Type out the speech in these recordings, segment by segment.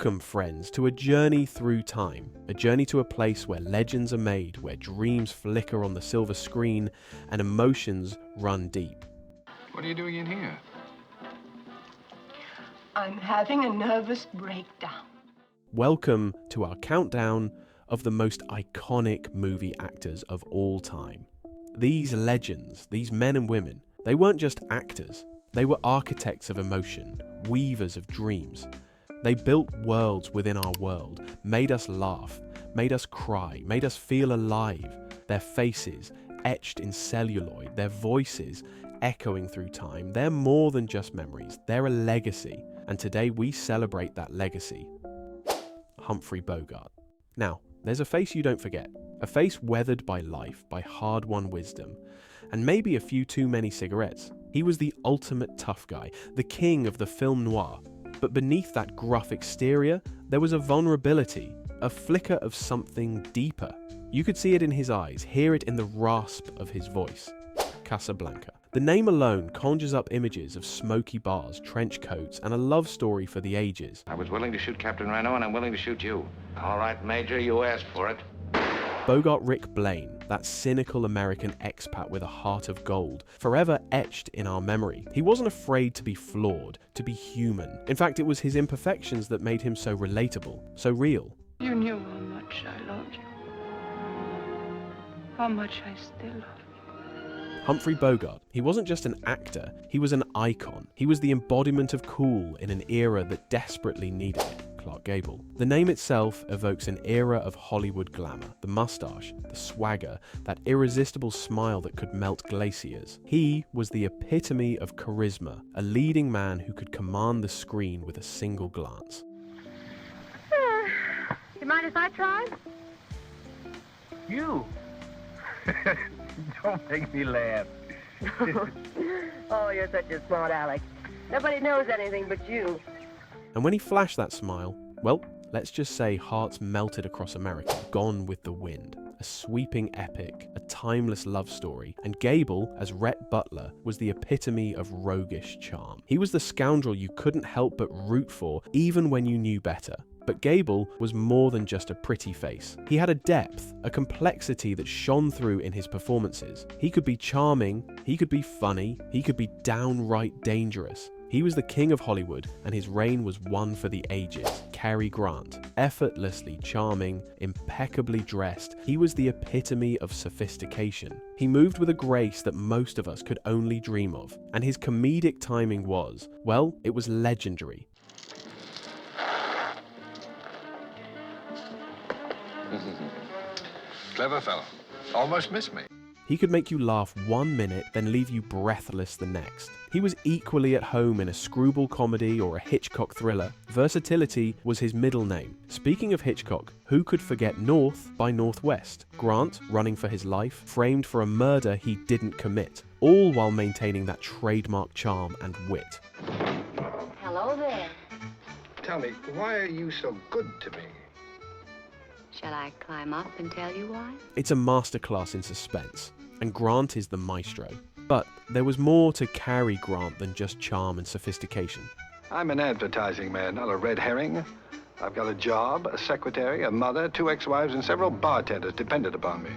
Welcome, friends, to a journey through time, a journey to a place where legends are made, where dreams flicker on the silver screen, and emotions run deep. What are you doing in here? I'm having a nervous breakdown. Welcome to our countdown of the most iconic movie actors of all time. These legends, these men and women, they weren't just actors. They were architects of emotion, weavers of dreams. They built worlds within our world, made us laugh, made us cry, made us feel alive. Their faces, etched in celluloid, their voices echoing through time. They're more than just memories, they're a legacy. And today we celebrate that legacy. Humphrey Bogart. Now, there's a face you don't forget. A face weathered by life, by hard-won wisdom, and maybe a few too many cigarettes. He was the ultimate tough guy, the king of the film noir. But beneath that gruff exterior, there was a vulnerability, a flicker of something deeper. You could see it in his eyes, hear it in the rasp of his voice. Casablanca. The name alone conjures up images of smoky bars, trench coats, and a love story for the ages. I was willing to shoot Captain Reno, and I'm willing to shoot you. All right, Major, you asked for it. Bogart Rick Blaine, that cynical American expat with a heart of gold, forever etched in our memory. He wasn't afraid to be flawed, to be human. In fact, it was his imperfections that made him so relatable, so real. You knew how much I loved you. How much I still love you. Humphrey Bogart, he wasn't just an actor, he was an icon. He was the embodiment of cool in an era that desperately needed it. Clark Gable. The name itself evokes an era of Hollywood glamour. The mustache, the swagger, that irresistible smile that could melt glaciers. He was the epitome of charisma, a leading man who could command the screen with a single glance. You mind if I try? You? Don't make me laugh. Oh, you're such a smart Alex. Nobody knows anything but you. And when he flashed that smile, well, let's just say hearts melted across America, Gone with the Wind. A sweeping epic, a timeless love story, and Gable, as Rhett Butler, was the epitome of roguish charm. He was the scoundrel you couldn't help but root for, even when you knew better. But Gable was more than just a pretty face. He had a depth, a complexity that shone through in his performances. He could be charming, he could be funny, he could be downright dangerous. He was the king of Hollywood, and his reign was one for the ages. Cary Grant, effortlessly charming, impeccably dressed, he was the epitome of sophistication. He moved with a grace that most of us could only dream of, and his comedic timing was, well, it was legendary. Clever fellow. Almost missed me. He could make you laugh 1 minute, then leave you breathless the next. He was equally at home in a screwball comedy or a Hitchcock thriller. Versatility was his middle name. Speaking of Hitchcock, who could forget North by Northwest? Grant, running for his life, framed for a murder he didn't commit, all while maintaining that trademark charm and wit. Hello there. Tell me, why are you so good to me? Shall I climb up and tell you why? It's a masterclass in suspense, and Grant is the maestro. But there was more to Cary Grant than just charm and sophistication. I'm an advertising man, not a red herring. I've got a job, a secretary, a mother, 2 ex-wives, and several bartenders dependent upon me.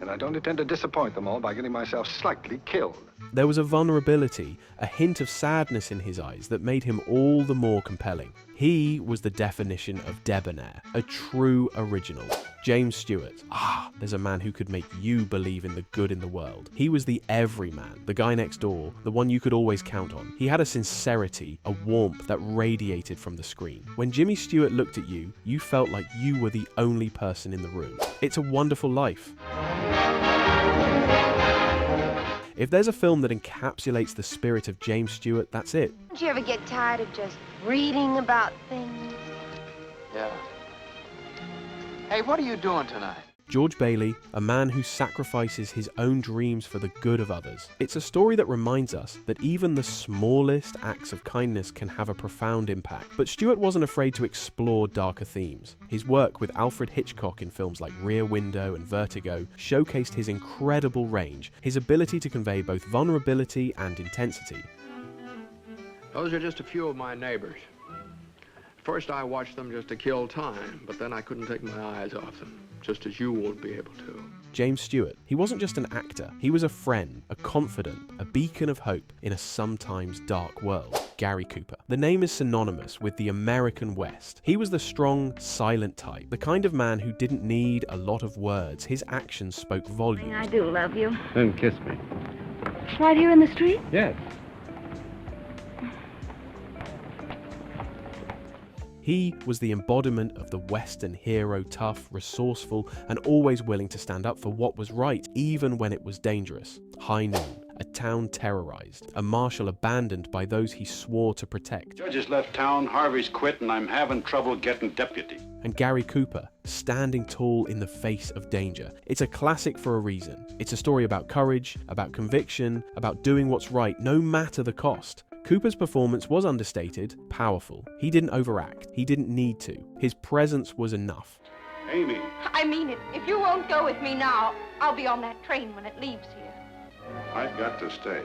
And I don't intend to disappoint them all by getting myself slightly killed. There was a vulnerability, a hint of sadness in his eyes that made him all the more compelling. He was the definition of debonair, a true original. James Stewart. There's a man who could make you believe in the good in the world. He was the everyman, the guy next door, the one you could always count on. He had a sincerity, a warmth that radiated from the screen. When Jimmy Stewart looked at you, you felt like you were the only person in the room. It's a Wonderful Life. If there's a film that encapsulates the spirit of James Stewart, that's it. Don't you ever get tired of just reading about things? Yeah. Hey, what are you doing tonight? George Bailey, a man who sacrifices his own dreams for the good of others. It's a story that reminds us that even the smallest acts of kindness can have a profound impact. But Stewart wasn't afraid to explore darker themes. His work with Alfred Hitchcock in films like Rear Window and Vertigo showcased his incredible range, his ability to convey both vulnerability and intensity. Those are just a few of my neighbors. First, I watched them just to kill time, but then I couldn't take my eyes off them, just as you won't be able to. James Stewart, he wasn't just an actor, he was a friend, a confidant, a beacon of hope in a sometimes dark world. Gary Cooper. The name is synonymous with the American West. He was the strong, silent type, the kind of man who didn't need a lot of words. His actions spoke volumes. I do love you. Then kiss me. Right here in the street? Yes. He was the embodiment of the Western hero, tough, resourceful, and always willing to stand up for what was right, even when it was dangerous. High Noon, a town terrorized, a marshal abandoned by those he swore to protect. Judges left town, Harvey's quit, and I'm having trouble getting deputy. And Gary Cooper, standing tall in the face of danger. It's a classic for a reason. It's a story about courage, about conviction, about doing what's right, no matter the cost. Cooper's performance was understated, powerful. He didn't overact. He didn't need to. His presence was enough. Amy. I mean it. If you won't go with me now, I'll be on that train when it leaves here. I've got to stay.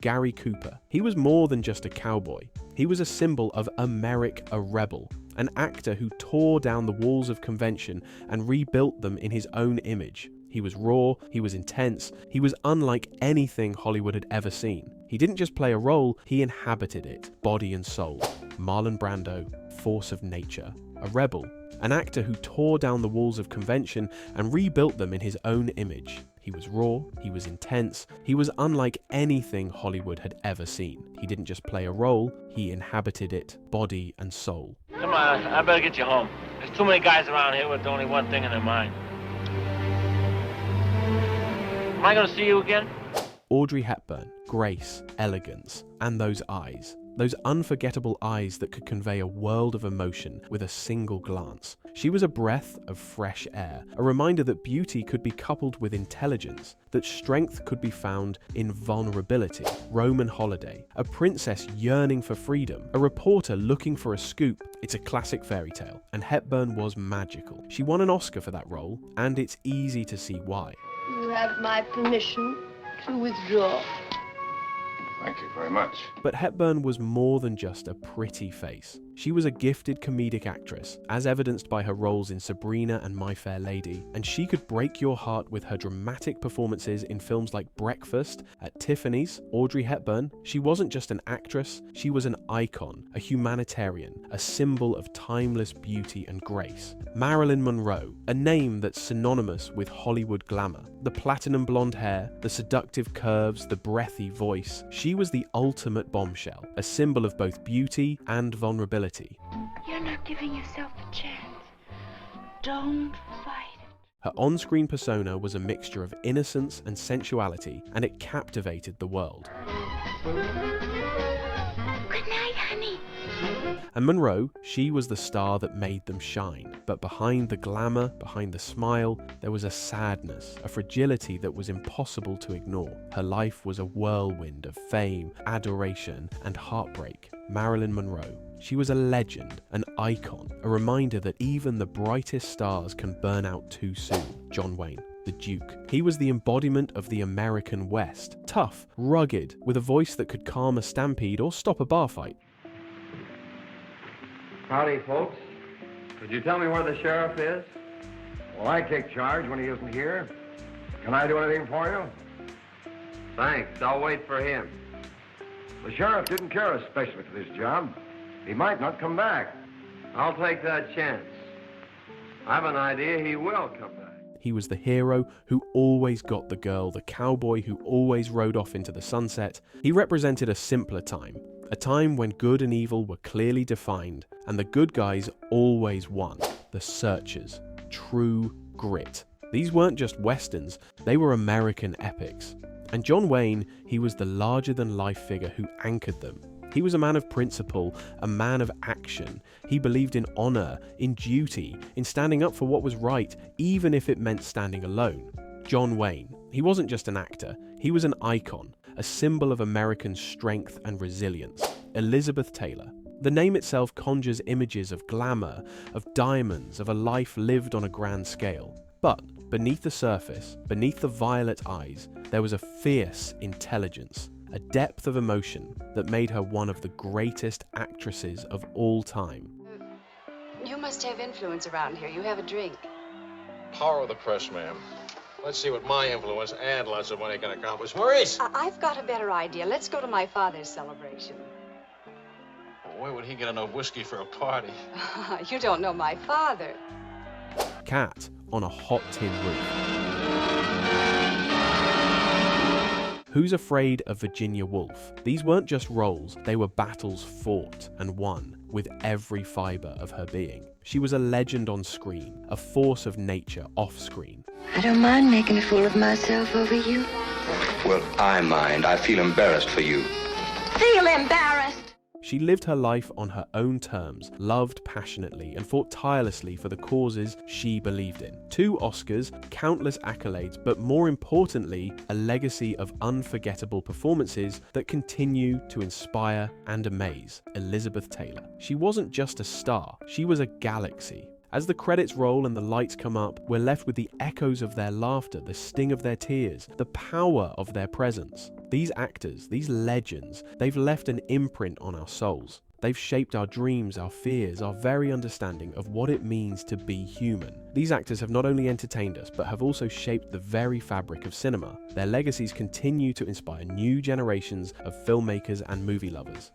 Gary Cooper. He was more than just a cowboy. He was a symbol of America, a rebel, an actor who tore down the walls of convention and rebuilt them in his own image. He was raw, he was intense, he was unlike anything Hollywood had ever seen. He didn't just play a role, he inhabited it, body and soul. Marlon Brando, force of nature, a rebel, an actor who tore down the walls of convention and rebuilt them in his own image. He was raw, he was intense, he was unlike anything Hollywood had ever seen. He didn't just play a role, he inhabited it, body and soul. Come on, I better get you home. There's too many guys around here with only one thing in their mind. Am I gonna see you again? Audrey Hepburn, grace, elegance, and those eyes. Those unforgettable eyes that could convey a world of emotion with a single glance. She was a breath of fresh air, a reminder that beauty could be coupled with intelligence, that strength could be found in vulnerability. Roman Holiday, a princess yearning for freedom, a reporter looking for a scoop. It's a classic fairy tale, and Hepburn was magical. She won an Oscar for that role, and it's easy to see why. You have my permission to withdraw. Thank you very much. But Hepburn was more than just a pretty face. She was a gifted comedic actress, as evidenced by her roles in Sabrina and My Fair Lady, and she could break your heart with her dramatic performances in films like Breakfast, At Tiffany's. Audrey Hepburn, she wasn't just an actress, she was an icon, a humanitarian, a symbol of timeless beauty and grace. Marilyn Monroe, a name that's synonymous with Hollywood glamour. The platinum blonde hair, the seductive curves, the breathy voice. She was the ultimate bombshell, a symbol of both beauty and vulnerability. You're not giving yourself a chance. Don't fight it. Her on-screen persona was a mixture of innocence and sensuality, and it captivated the world. Good night, honey. And Monroe, she was the star that made them shine. But behind the glamour, behind the smile, there was a sadness, a fragility that was impossible to ignore. Her life was a whirlwind of fame, adoration, and heartbreak. Marilyn Monroe. She was a legend, an icon, a reminder that even the brightest stars can burn out too soon. John Wayne, the Duke. He was the embodiment of the American West. Tough, rugged, with a voice that could calm a stampede or stop a bar fight. Howdy, folks. Could you tell me where the sheriff is? Well, I take charge when he isn't here. Can I do anything for you? Thanks. I'll wait for him. The sheriff didn't care especially for this job. He might not come back. I'll take that chance. I have an idea he will come back. He was the hero who always got the girl, the cowboy who always rode off into the sunset. He represented a simpler time, a time when good and evil were clearly defined, and the good guys always won. The Searchers. True grit. These weren't just westerns, they were American epics. And John Wayne, he was the larger-than-life figure who anchored them. He was a man of principle, a man of action. He believed in honor, in duty, in standing up for what was right, even if it meant standing alone. John Wayne, he wasn't just an actor, he was an icon, a symbol of American strength and resilience. Elizabeth Taylor. The name itself conjures images of glamour, of diamonds, of a life lived on a grand scale. But beneath the surface, beneath the violet eyes, there was a fierce intelligence, a depth of emotion that made her one of the greatest actresses of all time. You must have influence around here. You have a drink. Power of the press, ma'am. Let's see what my influence and lots of money can accomplish. Maurice! I've got a better idea. Let's go to my father's celebration. Well, where would he get enough whiskey for a party? You don't know my father. Cat on a hot tin roof. Who's Afraid of Virginia Woolf? These weren't just roles, they were battles fought and won with every fibre of her being. She was a legend on screen, a force of nature off screen. I don't mind making a fool of myself over you. Well, I mind. I feel embarrassed for you. Feel embarrassed? She lived her life on her own terms, loved passionately, and fought tirelessly for the causes she believed in. 2 Oscars, countless accolades, but more importantly, a legacy of unforgettable performances that continue to inspire and amaze. Elizabeth Taylor. She wasn't just a star, she was a galaxy. As the credits roll and the lights come up, we're left with the echoes of their laughter, the sting of their tears, the power of their presence. These actors, these legends, they've left an imprint on our souls. They've shaped our dreams, our fears, our very understanding of what it means to be human. These actors have not only entertained us, but have also shaped the very fabric of cinema. Their legacies continue to inspire new generations of filmmakers and movie lovers.